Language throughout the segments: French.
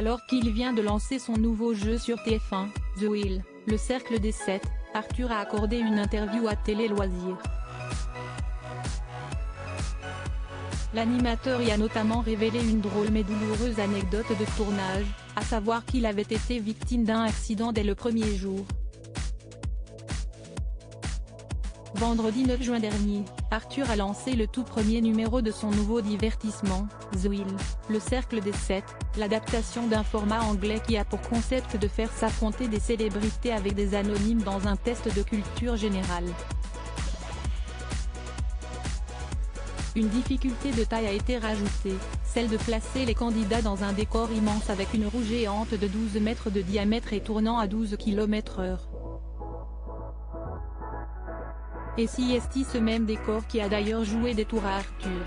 Alors qu'il vient de lancer son nouveau jeu sur TF1, The Wheel, le cercle des 7, Arthur a accordé une interview à Télé Loisirs. L'animateur y a notamment révélé une drôle mais douloureuse anecdote de tournage, à savoir qu'il avait été victime d'un accident dès le premier jour. Vendredi 9 juin dernier, Arthur a lancé le tout premier numéro de son nouveau divertissement, The Wheel, le cercle des 7, l'adaptation d'un format anglais qui a pour concept de faire s'affronter des célébrités avec des anonymes dans un test de culture générale. Une difficulté de taille a été rajoutée, celle de placer les candidats dans un décor immense avec une roue géante de 12 mètres de diamètre et tournant à 12 km/h. Et si est ce même décor qui a d'ailleurs joué des tours à Arthur.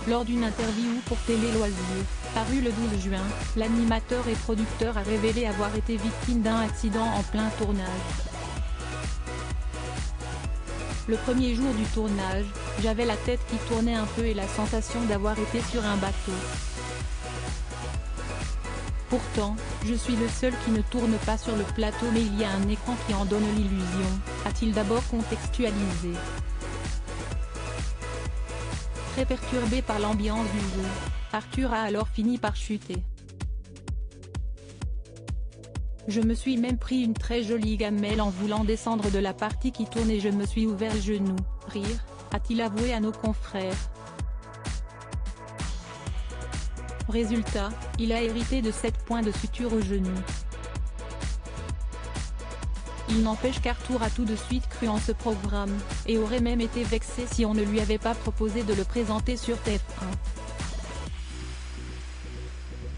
Lors d'une interview pour Télé Loisirs, parue le 12 juin, l'animateur et producteur a révélé avoir été victime d'un accident en plein tournage. Le premier jour du tournage, j'avais la tête qui tournait un peu et la sensation d'avoir été sur un bateau. Pourtant, je suis le seul qui ne tourne pas sur le plateau mais il y a un écran qui en donne l'illusion, a-t-il d'abord contextualisé. Très perturbé par l'ambiance du jeu, Arthur a alors fini par chuter. Je me suis même pris une très jolie gamelle en voulant descendre de la partie qui tourne et je me suis ouvert le genou, rire, a-t-il avoué à nos confrères. Résultat, il a hérité de 7 points de suture au genou. Il n'empêche qu'Arthur a tout de suite cru en ce programme, et aurait même été vexé si on ne lui avait pas proposé de le présenter sur TF1.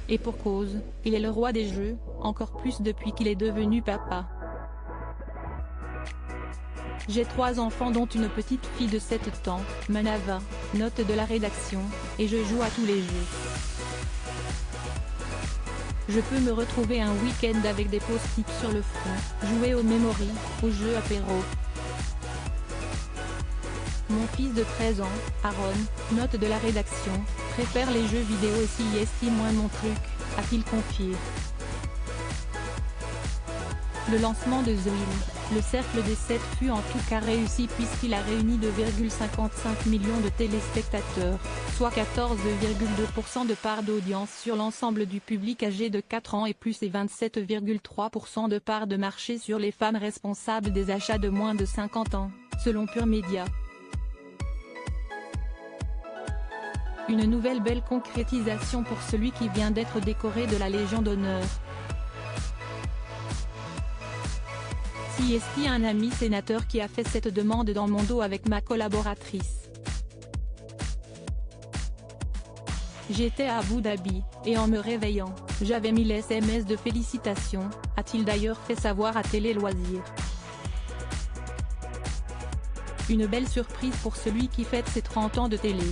Et pour cause, il est le roi des jeux, encore plus depuis qu'il est devenu papa. J'ai 3 enfants dont une petite fille de 7 ans, Manava, note de la rédaction, et je joue à tous les jeux. Je peux me retrouver un week-end avec des post-it sur le front, jouer au memory, au jeu apéro. Mon fils de 13 ans, Aaron, note de la rédaction, préfère les jeux vidéo et s'y estime moins mon truc, a-t-il confié. Le lancement de The Wheel, le cercle des 7 fut en tout cas réussi puisqu'il a réuni 2,55 millions de téléspectateurs, soit 14,2% de part d'audience sur l'ensemble du public âgé de 4 ans et plus et 27,3% de part de marché sur les femmes responsables des achats de moins de 50 ans, selon Pure Média. Une nouvelle belle concrétisation pour celui qui vient d'être décoré de la Légion d'honneur. Si est-il un ami sénateur qui a fait cette demande dans mon dos avec ma collaboratrice. J'étais à Abu Dhabi, et en me réveillant, j'avais mis les SMS de félicitations, a-t-il d'ailleurs fait savoir à Télé Loisirs. Une belle surprise pour celui qui fête ses 30 ans de télé.